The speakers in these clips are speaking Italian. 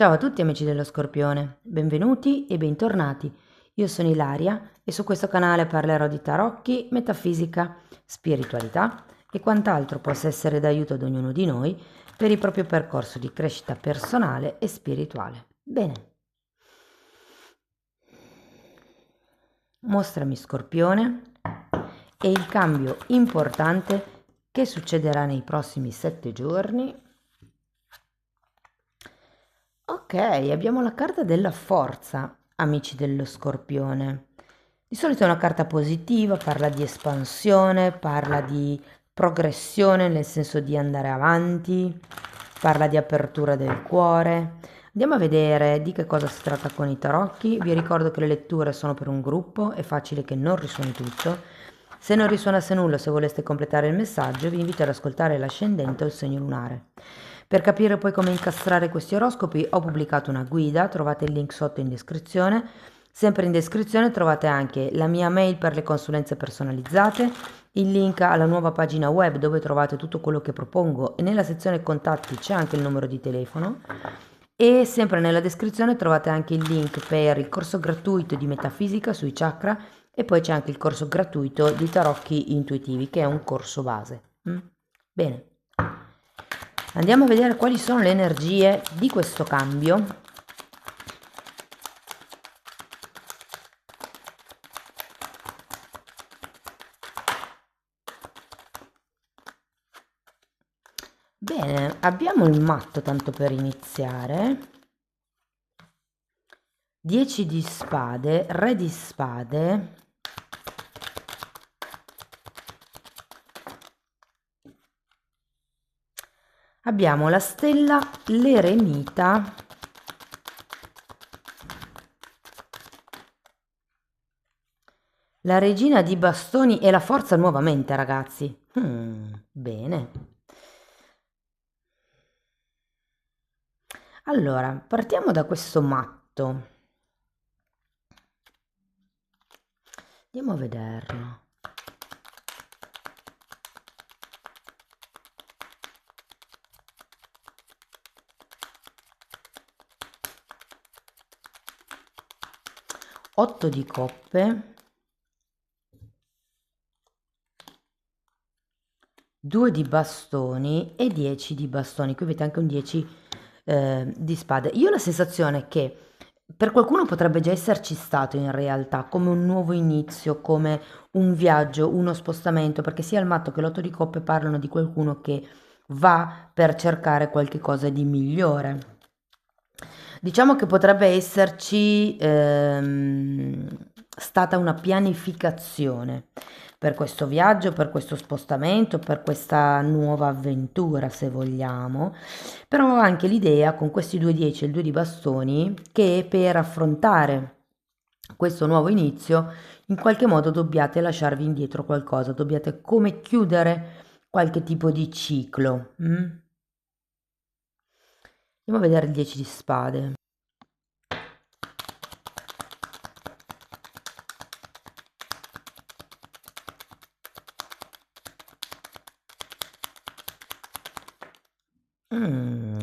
Ciao a tutti amici dello Scorpione, benvenuti e bentornati. Io sono Ilaria e su questo canale parlerò di tarocchi, metafisica, spiritualità e quant'altro possa essere d'aiuto ad ognuno di noi per il proprio percorso di crescita personale e spirituale. Bene, mostrami Scorpione e il cambio importante che succederà nei prossimi 7 giorni. Ok, abbiamo la carta della forza, amici dello Scorpione. Di solito è una carta positiva, parla di espansione, parla di progressione nel senso di andare avanti, parla di apertura del cuore. Andiamo a vedere di che cosa si tratta con i tarocchi. Vi ricordo che le letture sono per un gruppo, è facile che non risuoni tutto. Se non risuonasse nulla, se voleste completare il messaggio, vi invito ad ascoltare l'ascendente o il segno lunare. Per capire poi come incastrare questi oroscopi ho pubblicato una guida, trovate il link sotto in descrizione. Sempre in descrizione trovate anche la mia mail per le consulenze personalizzate, il link alla nuova pagina web dove trovate tutto quello che propongo e nella sezione contatti c'è anche il numero di telefono e sempre nella descrizione trovate anche il link per il corso gratuito di metafisica sui chakra e poi c'è anche il corso gratuito di tarocchi intuitivi che è un corso base. Bene. Andiamo a vedere quali sono le energie di questo cambio. Bene, abbiamo il matto tanto per iniziare. 10 di spade, re di spade. Abbiamo la stella, l'eremita. La regina di bastoni e la forza nuovamente, ragazzi. Bene. Allora, partiamo da questo matto. Andiamo a vederlo. Otto di coppe. 2 di bastoni e 10 di bastoni. Qui avete anche un 10 di spade. Io ho la sensazione che per qualcuno potrebbe già esserci stato in realtà come un nuovo inizio, come un viaggio, uno spostamento, perché sia il matto che l'otto di coppe parlano di qualcuno che va per cercare qualche cosa di migliore. Diciamo che potrebbe esserci stata una pianificazione per questo viaggio, per questo spostamento, per questa nuova avventura, se vogliamo. Però ho anche l'idea, con questi 2 10 e il 2 di bastoni, che per affrontare questo nuovo inizio, in qualche modo dobbiate lasciarvi indietro qualcosa, dobbiate come chiudere qualche tipo di ciclo. Andiamo a vedere il 10 di spade.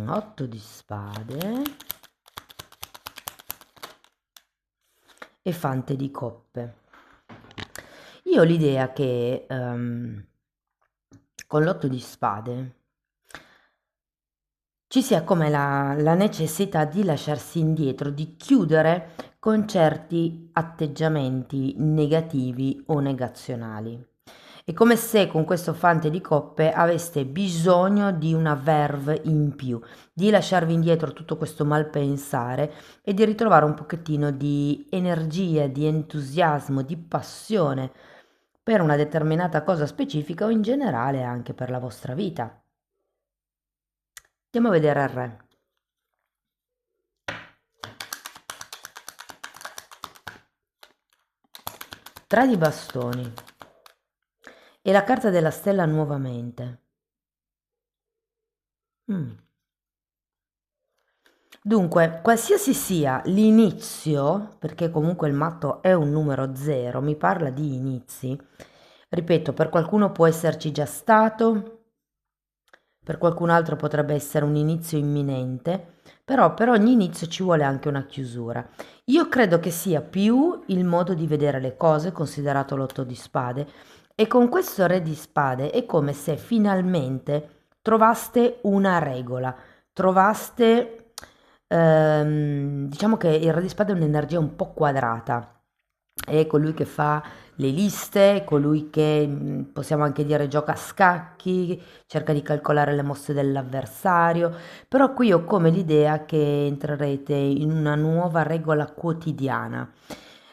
Otto di spade e fante di coppe. Io ho l'idea che con l'otto di spade ci sia come la necessità di lasciarsi indietro, di chiudere con certi atteggiamenti negativi o negazionali. È come se con questo fante di coppe aveste bisogno di una verve in più, di lasciarvi indietro tutto questo malpensare e di ritrovare un pochettino di energia, di entusiasmo, di passione per una determinata cosa specifica o in generale anche per la vostra vita. Andiamo a vedere il re. Tre di bastoni e la carta della stella nuovamente. Dunque, qualsiasi sia l'inizio, perché comunque il matto è un numero 0, mi parla di inizi, ripeto, per qualcuno può esserci già stato, per qualcun altro potrebbe essere un inizio imminente, però per ogni inizio ci vuole anche una chiusura. Io credo che sia più il modo di vedere le cose, considerato l'otto di spade, e con questo re di spade è come se finalmente trovaste una regola, trovaste, diciamo che il re di spade è un'energia un po' quadrata, è colui che fa le liste, colui che possiamo anche dire gioca a scacchi, cerca di calcolare le mosse dell'avversario, però qui ho come l'idea che entrerete in una nuova regola quotidiana.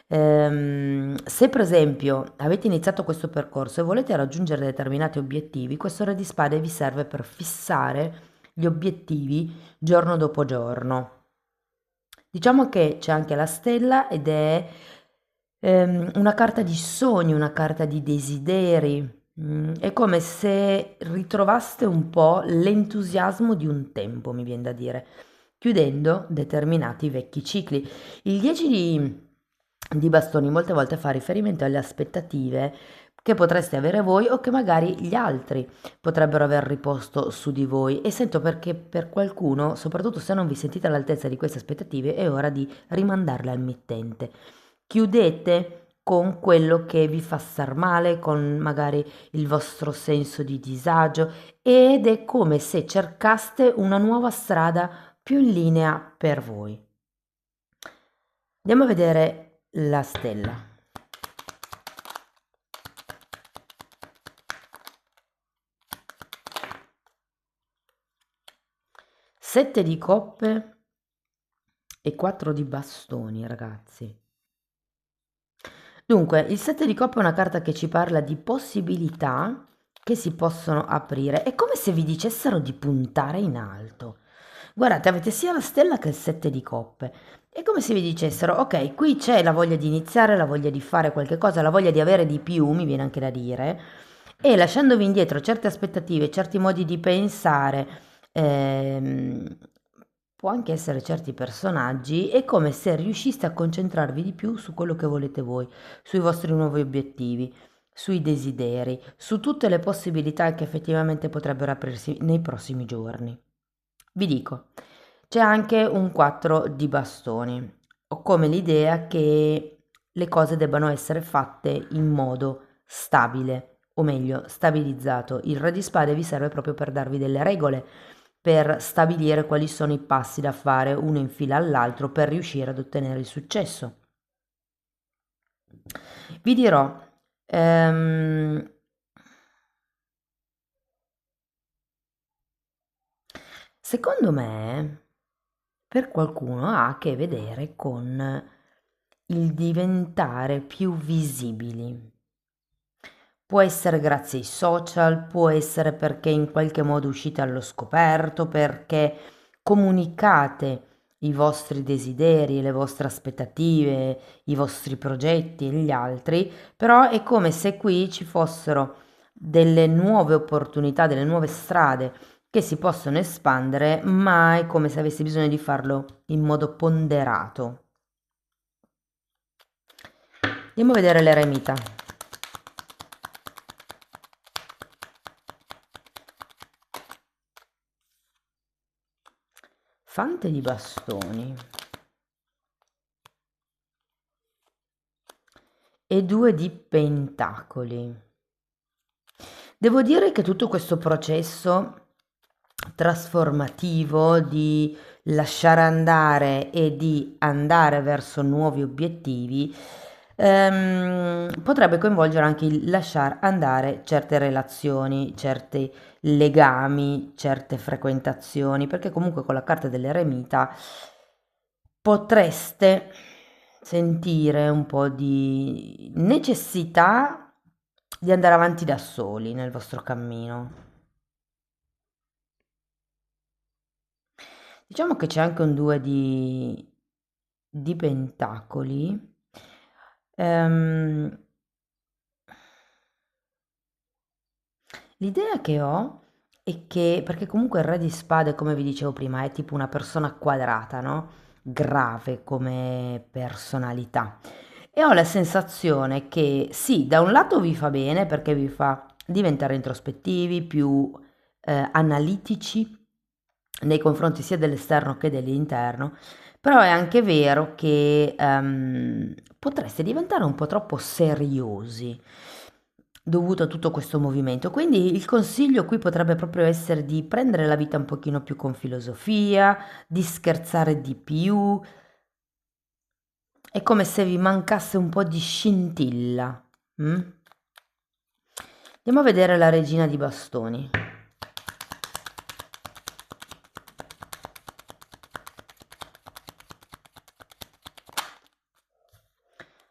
Se per esempio avete iniziato questo percorso e volete raggiungere determinati obiettivi, questo re di spade vi serve per fissare gli obiettivi giorno dopo giorno. Diciamo che c'è anche la stella ed è una carta di sogni, una carta di desideri. È come se ritrovaste un po' l'entusiasmo di un tempo, mi viene da dire, chiudendo determinati vecchi cicli. Il 10 di bastoni molte volte fa riferimento alle aspettative che potreste avere voi o che magari gli altri potrebbero aver riposto su di voi e sento perché per qualcuno, soprattutto se non vi sentite all'altezza di queste aspettative, è ora di rimandarle al mittente. Chiudete con quello che vi fa star male, con magari il vostro senso di disagio ed è come se cercaste una nuova strada più in linea per voi. Andiamo a vedere la stella. Sette di coppe e 4 di bastoni, ragazzi. Dunque, il sette di coppe è una carta che ci parla di possibilità che si possono aprire. È come se vi dicessero di puntare in alto. Guardate, avete sia la stella che il sette di coppe. È come se vi dicessero, ok, qui c'è la voglia di iniziare, la voglia di fare qualche cosa, la voglia di avere di più, mi viene anche da dire, e lasciandovi indietro certe aspettative, certi modi di pensare, ehm, può anche essere certi personaggi, è come se riusciste a concentrarvi di più su quello che volete voi, sui vostri nuovi obiettivi, sui desideri, su tutte le possibilità che effettivamente potrebbero aprirsi nei prossimi giorni. Vi dico, c'è anche un 4 di bastoni. Ho come l'idea che le cose debbano essere fatte in modo stabile, o meglio, stabilizzato. Il re di spade vi serve proprio per darvi delle regole, per stabilire quali sono i passi da fare uno in fila all'altro per riuscire ad ottenere il successo. Vi dirò, ehm, secondo me, per qualcuno ha a che vedere con il diventare più visibili. Può essere grazie ai social, può essere perché in qualche modo uscite allo scoperto, perché comunicate i vostri desideri, le vostre aspettative, i vostri progetti e gli altri, però è come se qui ci fossero delle nuove opportunità, delle nuove strade che si possono espandere, ma è come se avessi bisogno di farlo in modo ponderato. Andiamo a vedere l'eremita. Fante di bastoni e 2 di pentacoli. Devo dire che tutto questo processo trasformativo di lasciare andare e di andare verso nuovi obiettivi potrebbe coinvolgere anche il lasciare andare certe relazioni, certi legami, certe frequentazioni, perché comunque con la carta dell'eremita potreste sentire un po' di necessità di andare avanti da soli nel vostro cammino. Diciamo che c'è anche un 2 di pentacoli. Ehm, L'idea che ho è che, perché comunque il re di spade, come vi dicevo prima, è tipo una persona quadrata, no? Grave come personalità. E ho la sensazione che sì, da un lato vi fa bene perché vi fa diventare introspettivi, più analitici nei confronti sia dell'esterno che dell'interno, però è anche vero che potreste diventare un po' troppo seriosi dovuto a tutto questo movimento. Quindi il consiglio qui potrebbe proprio essere di prendere la vita un pochino più con filosofia, di scherzare di più. È come se vi mancasse un po' di scintilla. Mm? Andiamo a vedere la regina di bastoni.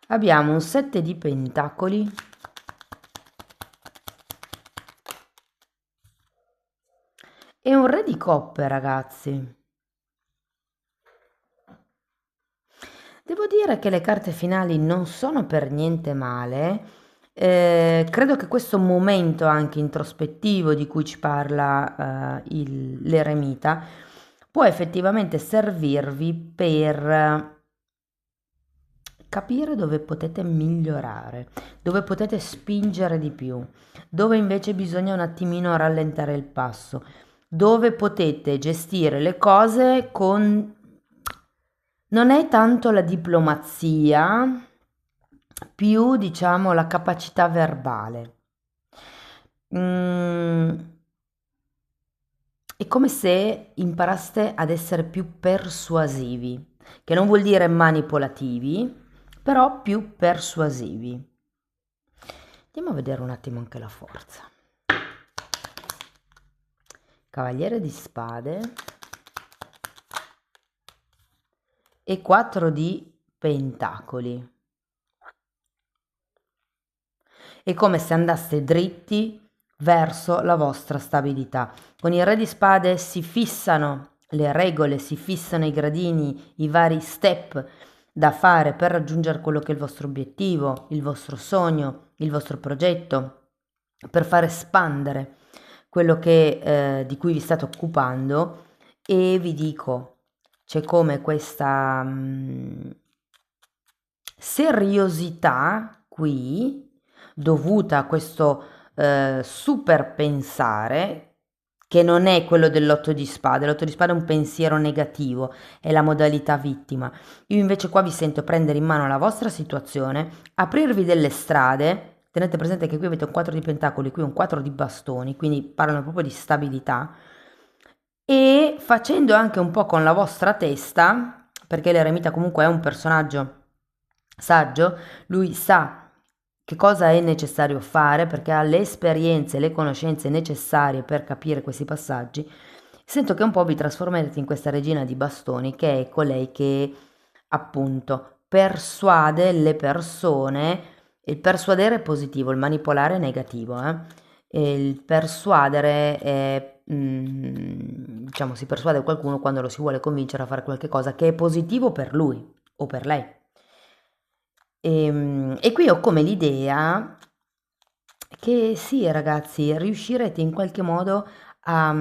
Abbiamo un 7 di pentacoli e un re di coppe, ragazzi. Devo dire che le carte finali non sono per niente male. Credo che questo momento anche introspettivo di cui ci parla l'eremita può effettivamente servirvi per capire dove potete migliorare, dove potete spingere di più, dove invece bisogna un attimino rallentare il passo, dove potete gestire le cose con... Non è tanto la diplomazia, più diciamo la capacità verbale. Mm, è come se imparaste ad essere più persuasivi, che non vuol dire manipolativi, però più persuasivi. Andiamo a vedere un attimo anche la forza. Cavaliere di spade e 4 di pentacoli. È come se andaste dritti verso la vostra stabilità. Con il re di spade si fissano le regole, si fissano i gradini, i vari step da fare per raggiungere quello che è il vostro obiettivo, il vostro sogno, il vostro progetto, per far espandere quello che, di cui vi state occupando. E vi dico, c'è come questa seriosità qui dovuta a questo super pensare che non è quello dell'otto di spade. L'otto di spade è un pensiero negativo, è la modalità vittima. Io invece qua vi sento prendere in mano la vostra situazione, aprirvi delle strade. Tenete presente che qui avete un 4 di pentacoli, qui un 4 di bastoni, quindi parlano proprio di stabilità. E facendo anche un po' con la vostra testa, perché l'eremita comunque è un personaggio saggio, lui sa che cosa è necessario fare perché ha le esperienze, le conoscenze necessarie per capire questi passaggi. Sento che un po' vi trasformerete in questa regina di bastoni, che è colei che appunto persuade le persone. Il persuadere è positivo, il manipolare è negativo, e il persuadere è, diciamo, si persuade qualcuno quando lo si vuole convincere a fare qualche cosa che è positivo per lui o per lei. E qui ho come l'idea che sì, ragazzi, riuscirete in qualche modo a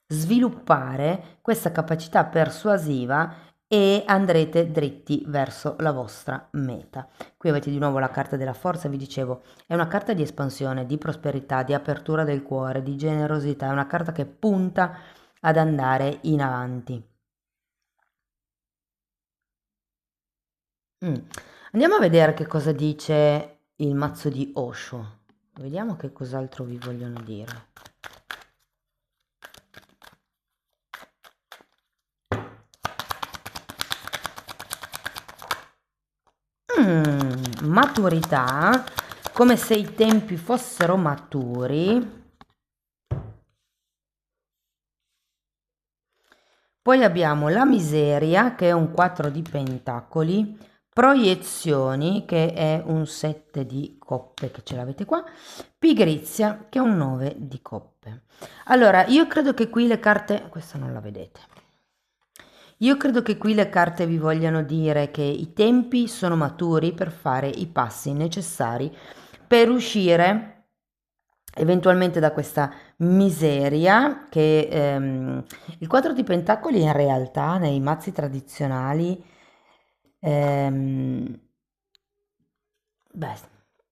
sviluppare questa capacità persuasiva e andrete dritti verso la vostra meta. Qui avete di nuovo la carta della forza, vi dicevo, è una carta di espansione, di prosperità, di apertura del cuore, di generosità, è una carta che punta ad andare in avanti. Andiamo a vedere che cosa dice il mazzo di Osho. Vediamo che cos'altro vi vogliono dire. Maturità, come se i tempi fossero maturi. Poi abbiamo la miseria, che è un 4 di pentacoli, proiezioni, che è un 7 di coppe, che ce l'avete qua, pigrizia, che è un 9 di coppe. Allora, io credo che qui le carte, questa non la vedete, io credo che qui le carte vi vogliano dire che i tempi sono maturi per fare i passi necessari per uscire eventualmente da questa miseria che il 4 di pentacoli in realtà nei mazzi tradizionali beh,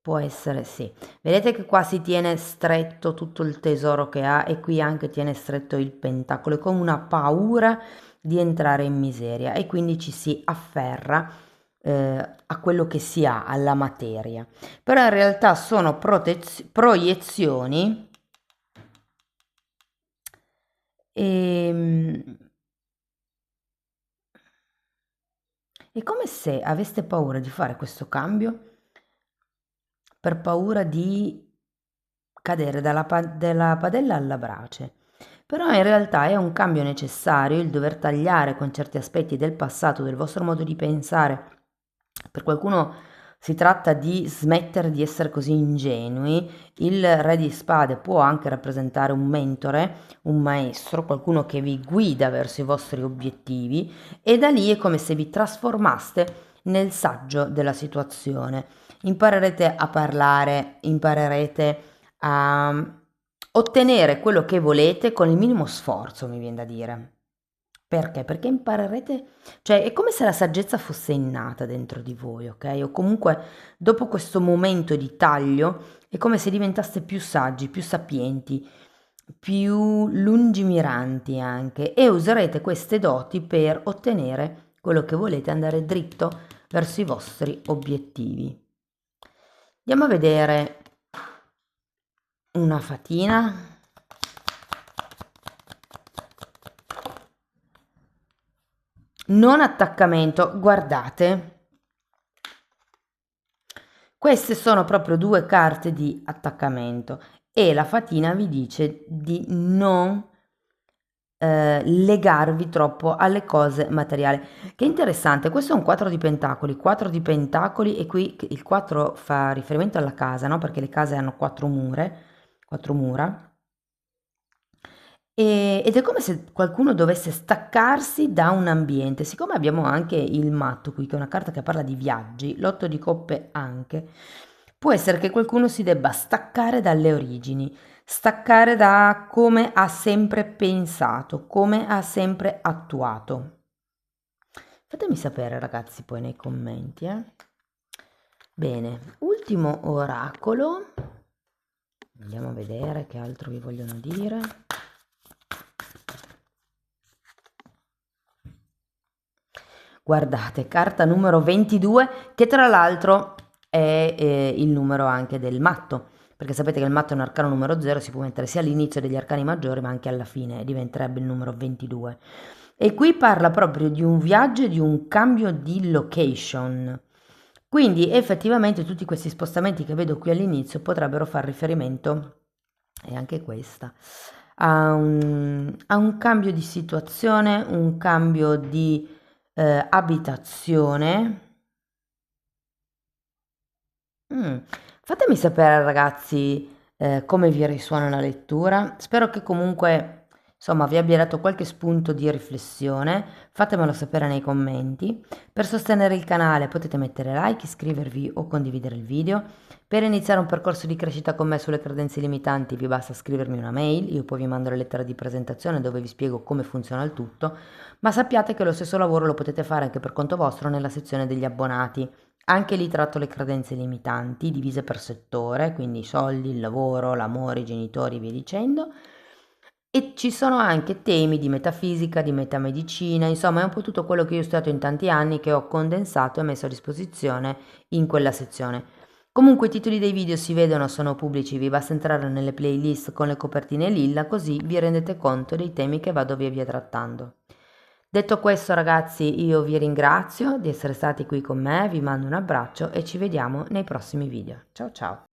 Può essere, sì. Vedete che qua si tiene stretto tutto il tesoro che ha e qui anche tiene stretto il pentacolo, è come una paura di entrare in miseria e quindi ci si afferra a quello che si ha, alla materia. Però in realtà sono proiezioni e è come se aveste paura di fare questo cambio per paura di cadere dalla padella alla brace. Però in realtà è un cambio necessario il dover tagliare con certi aspetti del passato, del vostro modo di pensare. Per qualcuno si tratta di smettere di essere così ingenui. Il re di spade può anche rappresentare un mentore, un maestro, qualcuno che vi guida verso i vostri obiettivi e da lì è come se vi trasformaste nel saggio della situazione. Imparerete a parlare, imparerete a ottenere quello che volete con il minimo sforzo, mi viene da dire. Perché? Perché imparerete, cioè è come se la saggezza fosse innata dentro di voi, ok? O comunque dopo questo momento di taglio è come se diventaste più saggi, più sapienti, più lungimiranti anche e userete queste doti per ottenere quello che volete, andare dritto verso i vostri obiettivi. Andiamo a vedere una fatina. Non attaccamento, guardate, queste sono proprio due carte di attaccamento e la fatina vi dice di non legarvi troppo alle cose materiali. Che interessante, questo è un 4 di pentacoli e qui il 4 fa riferimento alla casa, no? Perché le case hanno 4 mura. Ed è come se qualcuno dovesse staccarsi da un ambiente. Siccome abbiamo anche il matto qui, che è una carta che parla di viaggi, l'otto di coppe anche, può essere che qualcuno si debba staccare dalle origini, staccare da come ha sempre pensato, come ha sempre attuato. Fatemi sapere ragazzi poi nei commenti. Bene, ultimo oracolo. Andiamo a vedere che altro vi vogliono dire. Guardate, carta numero 22, che tra l'altro è il numero anche del matto, perché sapete che il matto è un arcano numero 0, si può mettere sia all'inizio degli arcani maggiori, ma anche alla fine, diventerebbe il numero 22. E qui parla proprio di un viaggio e di un cambio di location. Quindi effettivamente tutti questi spostamenti che vedo qui all'inizio potrebbero far riferimento, e anche questa, a un cambio di situazione, un cambio di abitazione. Mm. Fatemi sapere ragazzi come vi risuona la lettura. Spero che comunque insomma vi abbia dato qualche spunto di riflessione. Fatemelo sapere nei commenti. Per sostenere il canale potete mettere like, iscrivervi o condividere il video. Per iniziare un percorso di crescita con me sulle credenze limitanti vi basta scrivermi una mail, io poi vi mando la lettera di presentazione dove vi spiego come funziona il tutto, ma sappiate che lo stesso lavoro lo potete fare anche per conto vostro nella sezione degli abbonati. Anche lì tratto le credenze limitanti, divise per settore, quindi i soldi, il lavoro, l'amore, i genitori, via dicendo. E ci sono anche temi di metafisica, di metamedicina, insomma è un po' tutto quello che io ho studiato in tanti anni che ho condensato e messo a disposizione in quella sezione. Comunque i titoli dei video si vedono, sono pubblici, vi basta entrare nelle playlist con le copertine lilla, così vi rendete conto dei temi che vado via via trattando. Detto questo ragazzi, io vi ringrazio di essere stati qui con me, vi mando un abbraccio e ci vediamo nei prossimi video. Ciao ciao!